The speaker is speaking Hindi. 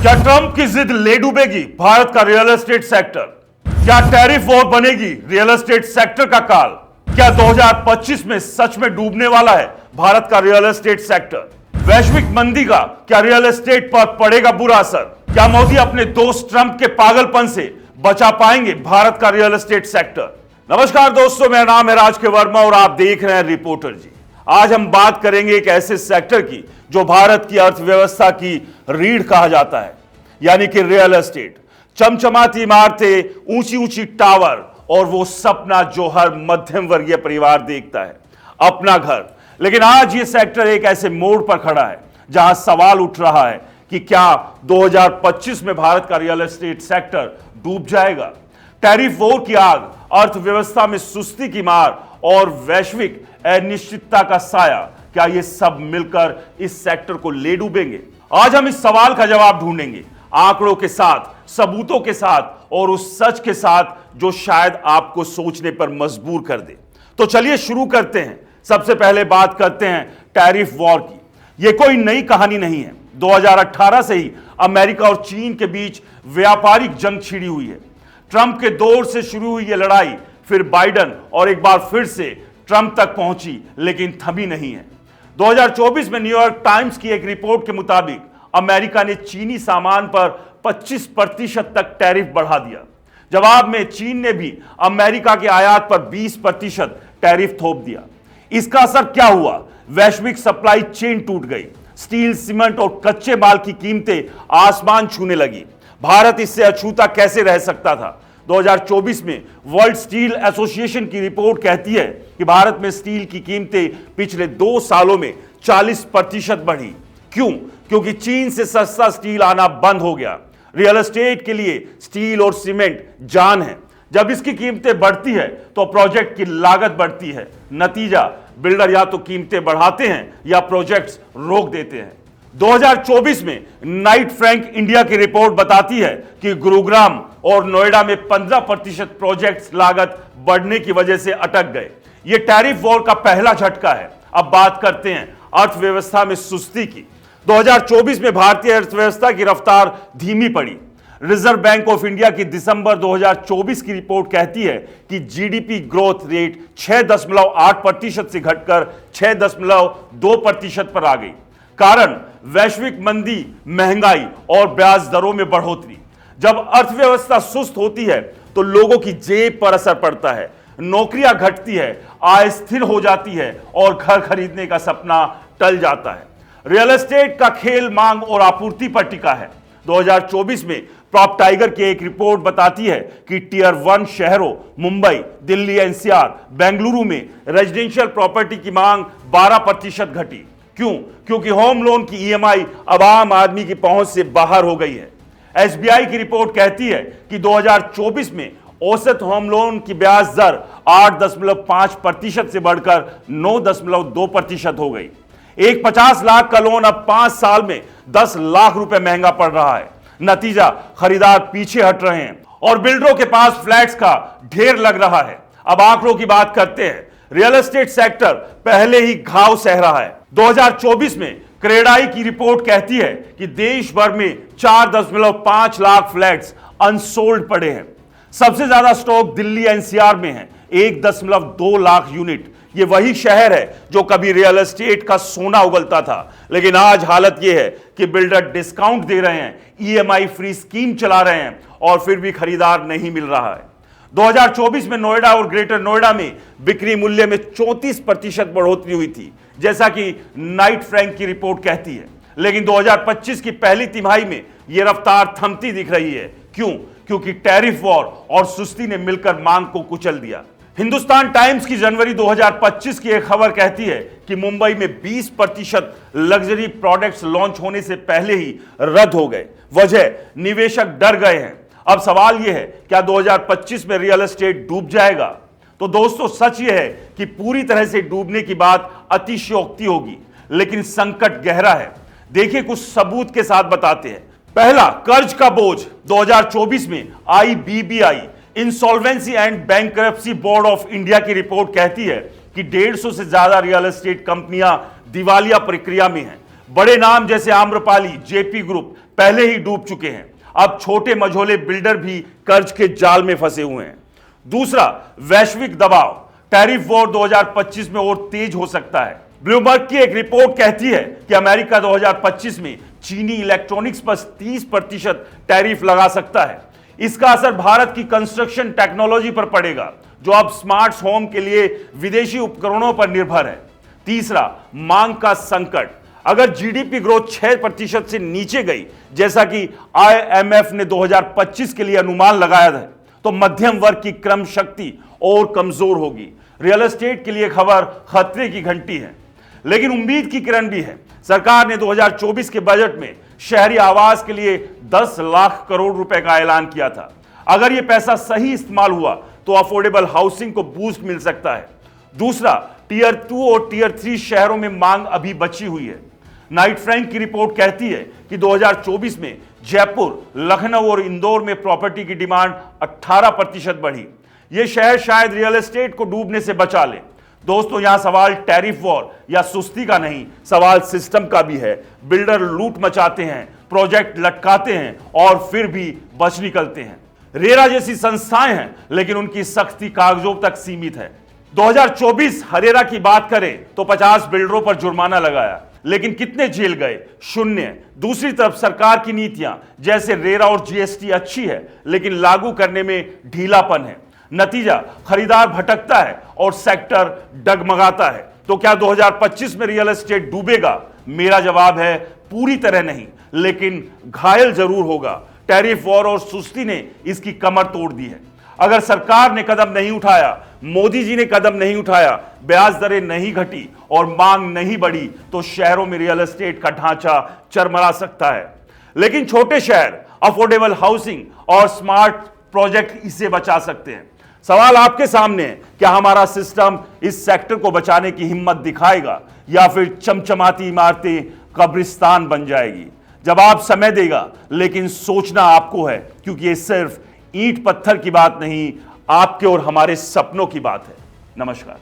क्या ट्रंप की जिद ले डूबेगी भारत का रियल एस्टेट सेक्टर? क्या टैरिफ वॉर बनेगी रियल एस्टेट सेक्टर का काल? क्या 2025 में सच में डूबने वाला है भारत का रियल एस्टेट सेक्टर? वैश्विक मंदी का क्या रियल एस्टेट पर पड़ेगा बुरा असर? क्या मोदी अपने दोस्त ट्रंप के पागलपन से बचा पाएंगे भारत का रियल एस्टेट सेक्टर? नमस्कार दोस्तों, मेरा नाम है राज के वर्मा और आप देख रहे हैं रिपोर्टर जी। आज हम बात करेंगे एक ऐसे सेक्टर की जो भारत की अर्थव्यवस्था की रीढ़ कहा जाता है, यानी कि रियल एस्टेट। चमचमाती इमारतें, ऊंची ऊंची टावर और वो सपना जो हर मध्यम वर्गीय परिवार देखता है, अपना घर। लेकिन आज ये सेक्टर एक ऐसे मोड़ पर खड़ा है जहां सवाल उठ रहा है कि क्या 2025 में भारत का रियल एस्टेट सेक्टर डूब जाएगा? टैरिफ वॉर की आग, अर्थव्यवस्था में सुस्ती की मार और वैश्विक अनिश्चितता का साया, क्या ये सब मिलकर इस सेक्टर को ले डूबेंगे? आज हम इस सवाल का जवाब ढूंढेंगे, आंकड़ों के साथ, सबूतों के साथ और उस सच के साथ जो शायद आपको सोचने पर मजबूर कर दे। तो चलिए शुरू करते हैं। सबसे पहले बात करते हैं टैरिफ वॉर की। यह कोई नई कहानी नहीं है। 2018 से ही अमेरिका और चीन के बीच व्यापारिक जंग छिड़ी हुई है। ट्रंप के दौर से शुरू हुई यह लड़ाई फिर बाइडन और एक बार फिर से ट्रंप तक पहुंची, लेकिन थमी नहीं है। 2024 में न्यूयॉर्क टाइम्स की एक रिपोर्ट के मुताबिक अमेरिका ने चीनी सामान पर 25% तक टैरिफ बढ़ा दिया। जवाब में चीन ने भी अमेरिका के आयात पर 20% टैरिफ थोप दिया। इसका असर क्या हुआ? वैश्विक सप्लाई चेन टूट गई। स्टील, सीमेंट और कच्चे माल की कीमतें आसमान छूने लगी। भारत इससे अछूता कैसे रह सकता था? 2024 में वर्ल्ड स्टील एसोसिएशन की रिपोर्ट कहती है कि भारत में स्टील की कीमतें पिछले 2 सालों में 40% बढ़ी। क्यों? क्योंकि चीन से सस्ता स्टील आना बंद हो गया। रियल एस्टेट के लिए स्टील और सीमेंट जान है। जब इसकी कीमतें बढ़ती है तो प्रोजेक्ट की लागत बढ़ती है। नतीजा, बिल्डर या तो कीमतें बढ़ाते हैं या प्रोजेक्ट्स रोक देते हैं। 2024 में नाइट फ्रैंक इंडिया की रिपोर्ट बताती है कि गुरुग्राम और नोएडा में 15% प्रोजेक्ट्स लागत बढ़ने की वजह से अटक गए। यह टैरिफ वॉर का पहला झटका है। अब बात करते हैं अर्थव्यवस्था में सुस्ती की। 2024 में भारतीय अर्थव्यवस्था की रफ्तार धीमी पड़ी। रिजर्व बैंक ऑफ इंडिया की दिसंबर 2024 की रिपोर्ट कहती है कि जीडीपी ग्रोथ रेट 6.8% से घटकर 6.2% पर आ गई। कारण वैश्विक मंदी, महंगाई और ब्याज दरों में बढ़ोतरी। जब अर्थव्यवस्था सुस्त होती है तो लोगों की जेब पर असर पड़ता है, नौकरियां घटती है, आय स्थिर हो जाती है और घर खरीदने का सपना टल जाता है। रियल एस्टेट का खेल मांग और आपूर्ति पर टिका है। 2024 में प्रॉप टाइगर की एक रिपोर्ट बताती है कि टियर 1 शहरों मुंबई, दिल्ली, एनसीआर, बेंगलुरु में रेजिडेंशियल प्रॉपर्टी की मांग 12% घटी। क्यों? क्योंकि होम लोन की ईएमआई अब आम आदमी की पहुंच से बाहर हो गई है। एसबीआई की रिपोर्ट कहती है कि 2024 में औसत होम लोन की ब्याज दर 8.5% से बढ़कर 9.2% हो गई। एक 50 लाख का लोन अब 5 साल में 10 लाख रुपए महंगा पड़ रहा है। नतीजा, खरीदार पीछे हट रहे हैं और बिल्डरों के पास फ्लैट्स का ढेर लग रहा है। अब आंकड़ों की बात करते हैं। रियल एस्टेट सेक्टर पहले ही घाव सह रहा है। 2024 में क्रेडाई की रिपोर्ट कहती है कि देश भर में 4.5 लाख फ्लैट्स अनसोल्ड पड़े हैं। सबसे ज्यादा स्टॉक दिल्ली एनसीआर में है, 1.2 लाख यूनिट। ये वही शहर है जो कभी रियल एस्टेट का सोना उगलता था, लेकिन आज हालत यह है कि बिल्डर डिस्काउंट दे रहे हैं, ईएमआई फ्री स्कीम चला रहे हैं और फिर भी खरीदार नहीं मिल रहा है। 2024 में नोएडा और ग्रेटर नोएडा में बिक्री मूल्य में 34% बढ़ोतरी हुई थी, जैसा कि नाइट फ्रैंक की रिपोर्ट कहती है। लेकिन 2025 की पहली तिमाही में यह रफ्तार थमती दिख रही है। क्यों? क्योंकि टैरिफ वॉर और सुस्ती ने मिलकर मांग को कुचल दिया। हिंदुस्तान टाइम्स की जनवरी 2025 की एक खबर कहती है कि मुंबई में 20% लग्जरी प्रोडक्ट्स लॉन्च होने से पहले ही रद्द हो गए। वजह, निवेशक डर गए हैं। अब सवाल यह है, क्या 2025 में रियल एस्टेट डूब जाएगा? तो दोस्तों, सच यह है कि पूरी तरह से डूबने की बात अतिशयोक्ति होगी, लेकिन संकट गहरा है। देखिए, कुछ सबूत के साथ बताते हैं। पहला, कर्ज का बोझ। 2024 में IBBI, insolvency and bankruptcy board of India की रिपोर्ट कहती है कि 150 से ज्यादा रियल एस्टेट कंपनियां दिवालिया प्रक्रिया में हैं। बड़े नाम जैसे आम्रपाली, जेपी ग्रुप पहले ही डूब चुके हैं। अब छोटे मझोले बिल्डर भी कर्ज के जाल में फंसे हुए हैं। दूसरा, वैश्विक दबाव। टैरिफ वॉर 2025 में और तेज हो सकता है। ब्लूमबर्ग की एक रिपोर्ट कहती है कि अमेरिका 2025 में चीनी इलेक्ट्रॉनिक्स पर 30% टैरिफ लगा सकता है। इसका असर भारत की कंस्ट्रक्शन टेक्नोलॉजी पर पड़ेगा, जो अब स्मार्ट होम के लिए विदेशी उपकरणों पर निर्भर है। तीसरा, मांग का संकट। अगर जीडीपी ग्रोथ 6% से नीचे गई, जैसा कि आईएमएफ ने 2025 के लिए अनुमान लगाया था, तो मध्यम वर्ग की क्रम शक्ति और कमजोर होगी। रियल एस्टेट के लिए खबर खतरे की घंटी है, लेकिन उम्मीद की किरण भी है। सरकार ने 2024 के बजट में शहरी आवास के लिए 10 लाख करोड़ रुपए का ऐलान किया था। अगर यह पैसा सही इस्तेमाल हुआ तो अफोर्डेबल हाउसिंग को बूस्ट मिल सकता है। दूसरा, टियर 2 और टियर 3 शहरों में मांग अभी बची हुई है। नाइट फ्रैंक की रिपोर्ट कहती है कि 2024 में जयपुर, लखनऊ और इंदौर में प्रॉपर्टी की डिमांड 18% बढ़ी। ये शहर शायद रियल एस्टेट को डूबने से बचा ले। दोस्तों, यहां सवाल टैरिफ वॉर या सुस्ती का नहीं, सवाल सिस्टम का भी है। बिल्डर लूट मचाते हैं, प्रोजेक्ट लटकाते हैं और फिर भी बच निकलते हैं। रेरा जैसी संस्थाएं हैं, लेकिन उनकी सख्ती कागजों तक सीमित है। 2024 हरेरा की बात करें तो 50 बिल्डरों पर जुर्माना लगाया, लेकिन कितने जेल गए? 0। दूसरी तरफ सरकार की नीतियां जैसे रेरा और जीएसटी अच्छी है, लेकिन लागू करने में ढीलापन है। नतीजा, खरीदार भटकता है और सेक्टर डगमगाता है। तो क्या 2025 में रियल एस्टेट डूबेगा? मेरा जवाब है पूरी तरह नहीं, लेकिन घायल जरूर होगा। टैरिफ वॉर और सुस्ती ने इसकी कमर तोड़ दी है। अगर सरकार ने कदम नहीं उठाया, मोदी जी ने कदम नहीं उठाया, ब्याज दरें नहीं घटी और मांग नहीं बढ़ी, तो शहरों में रियल एस्टेट का ढांचा चरमरा सकता है। लेकिन छोटे शहर, अफोर्डेबल हाउसिंग और स्मार्ट प्रोजेक्ट इसे बचा सकते हैं। सवाल आपके सामने है, क्या हमारा सिस्टम इस सेक्टर को बचाने की हिम्मत दिखाएगा या फिर चमचमाती इमारतें कब्रिस्तान बन जाएगी? जवाब समय देगा, लेकिन सोचना आपको है, क्योंकि ये सिर्फ ईंट पत्थर की बात नहीं, आपके और हमारे सपनों की बात है। नमस्कार।